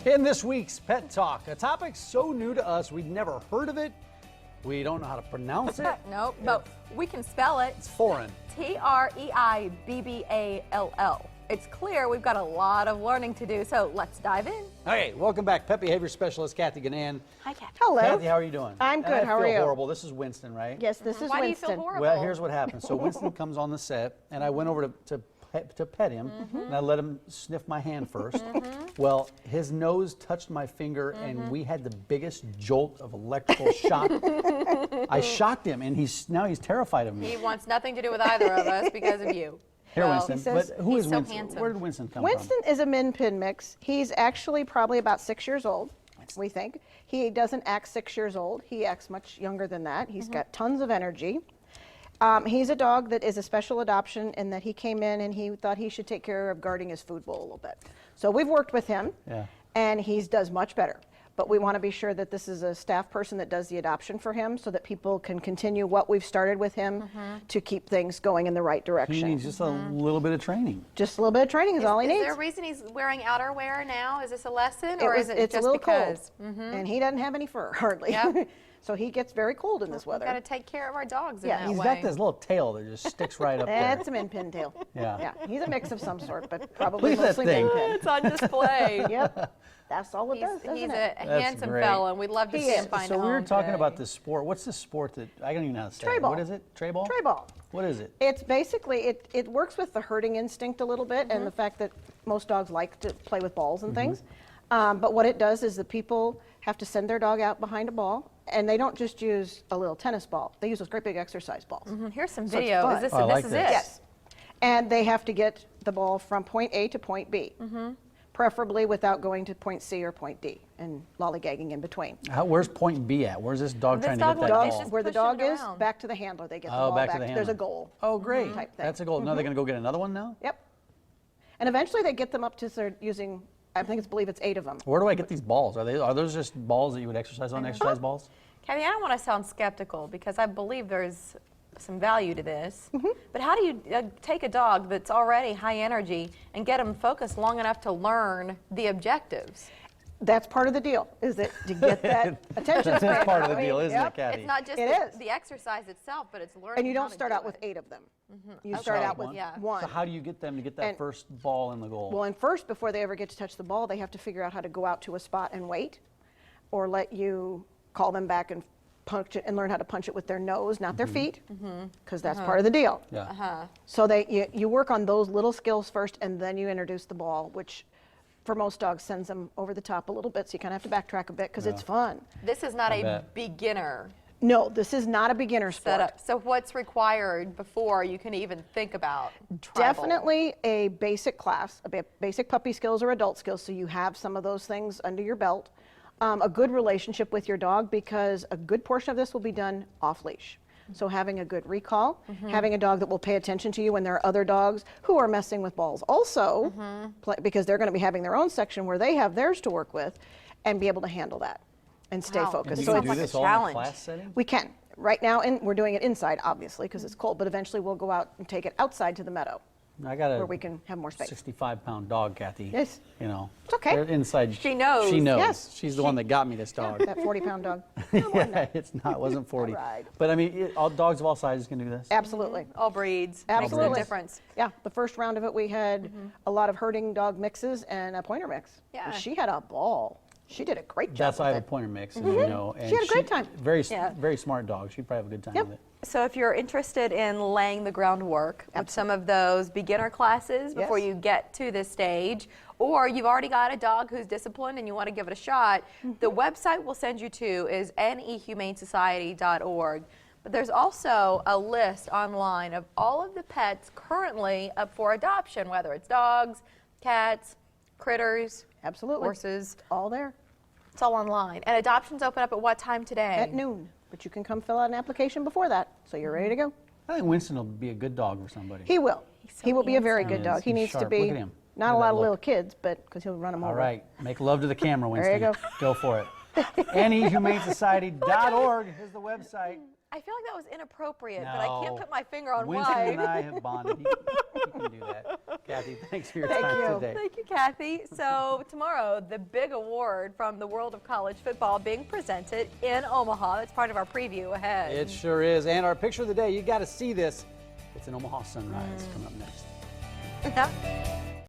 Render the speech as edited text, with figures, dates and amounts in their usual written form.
In this week's Pet Talk, a topic so new to us, we'd never heard of it. We don't know how to pronounce it. Nope, but we can spell it. It's foreign. Treibball. It's clear we've got a lot of learning to do, so let's dive in. Okay, welcome back. Pet behavior specialist Cathy Guinane. Hi, Cathy. Hello. Cathy, how are you doing? I'm good. How are you? I feel horrible. This is Winston, right? Yes, this is Why Winston. do you feel horrible? Well, here's what happened. So Winston comes on the set, and I went over to pet him, and I let him sniff my hand first. Well, his nose touched my finger, and we had the biggest jolt of electrical shock. I shocked him, and now he's terrified of me. He wants nothing to do with either of us because of you. Here, Well, Winston. says But who is he's so Winston? handsome. Where did Winston come Winston is a min pin mix. He's actually probably about 6 years old, we think. He doesn't act 6 years old. He acts much younger than that. He's got tons of energy. He's a dog that is a special adoption in that he came in and he thought he should take care of guarding his food bowl a little bit. So we've worked with him, and he does much better. But we want to be sure that this is a staff person that does the adoption for him so that people can continue what we've started with him to keep things going in the right direction. He needs just a little bit of training. Just a little bit of training is all he Is needs. there a reason he's wearing outerwear now? Is this a lesson, or It's is it a just little because? cold, and he doesn't have any fur hardly. Yep. So he gets very cold in this We've weather. got to take care of our dogs Yeah, in that He's way. got this little tail that just sticks right up there. That's a min pin tail. Yeah. He's a mix of some sort, but probably Look at that mostly thing. min pin. It's on display. Yep, that's all it does, He's doesn't a it? That's handsome great. fellow, and we'd love to He see him is. find So a we were home talking today. about this sport. What's this sport that I don't even know how to say it. Treibball. What is it? Treibball? Treibball. What is it? It's basically, it works with the herding instinct a little bit and the fact that most dogs like to play with balls and things. But what it does is the people have to send their dog out behind a ball, and they don't just use a little tennis ball. They use those great big exercise balls. Here's some So it's video. fun. Is this, Oh, I like this is this. it? Yes. And they have to get the ball from point A to point B, preferably without going to point C or point D and lollygagging in between. Where's point B at? Where's this dog This trying to dog get that would ball? just Where the pushing dog it is, around. back to the handler. They get the Oh, ball back to the There's a handler. goal. Oh, great. Type thing. That's a goal. Now they're going to go get another one now? Yep. And eventually they get them up to start using, I believe it's 8 of them. Where do I get these balls? Are those just balls that you would exercise on, exercise balls? Kathy, I don't want to sound skeptical because I believe there's some value to this. But how do you take a dog that's already high energy and get him focused long enough to learn the objectives? That's part of the deal, is that to get that attention That's span. part of the deal, isn't Yep. it, Cathy? It's not just It is. the exercise itself, but it's learning And you how don't to start do out with it. 8 of them. You Okay. start out with Yeah. one. So how do you get them to get that And- first ball in the goal? Well, and first, before they ever get to touch the ball, they have to figure out how to go out to a spot and wait, or let you call them back and punch it and learn how to punch it with their nose, not their feet, because that's part of the deal. Yeah. So you work on those little skills first, and then you introduce the ball, which for most dogs sends them over the top a little bit, so you kind of have to backtrack a bit because it's fun. This is not I a bet. beginner No, this is not a beginner sport. setup. So what's required before you can even think about Treibball? Definitely a basic class, basic puppy skills or adult skills, so you have some of those things under your belt. A good relationship with your dog, because a good portion of this will be done off leash. So having a good recall, having a dog that will pay attention to you when there are other dogs who are messing with balls also, because they're going to be having their own section where they have theirs to work with, and be able to handle that and stay Wow. focused. And you So can sounds do like a this all in a challenge. class setting? we can. Right now, and we're doing it inside, obviously, because it's cold, but eventually we'll go out and take it outside to the meadow I got where a we can have more space. 65-pound dog, Cathy. Yes. You know. It's okay. They're inside. She knows. She knows. Yes. She's the one that got me this dog. That 40-pound dog. Yeah, it wasn't 40. Alright. But I mean, all dogs of all sizes can do this. Absolutely. All breeds. Absolutely. Makes a difference. Yeah, the first round of it, we had a lot of herding dog mixes and a pointer mix. Yeah. She had a ball. She did a great job. That's why I have a with it. pointer mix, as you know. And She had a great time. Very, Yeah. very smart dog. She'd probably have a good time Yep. with it. So if you're interested in laying the groundwork with some of those beginner classes before Yes. you get to this stage, or you've already got a dog who's disciplined and you want to give it a shot, the website we'll send you to is nehumanesociety.org. But there's also a list online of all of the pets currently up for adoption, whether it's dogs, cats, critters, Absolutely. horses. All there It's all online. And adoptions open up at what time today? at noon. But you can come fill out an application before that, so you're ready to go. I think Winston will be a good dog for somebody. He will. so He will be a very handsome. good He is. dog. He He's needs to sharp. be Look at him. not Look a at lot that of look. little kids, but because he'll run them All over. right. Make love to the camera, Winston. There you go. Go for it. nehumanesociety.org is the website. I feel like that was inappropriate, but I can't put my finger on Winston why. and I have bonded. He can do that. Kathy, thanks for your Thank time you. today. Thank you, Kathy. So tomorrow, the big award from the world of college football being presented in Omaha. That's part of our preview ahead. It sure is. And our picture of the day, you got to see this. It's an Omaha sunrise coming up next. Yep.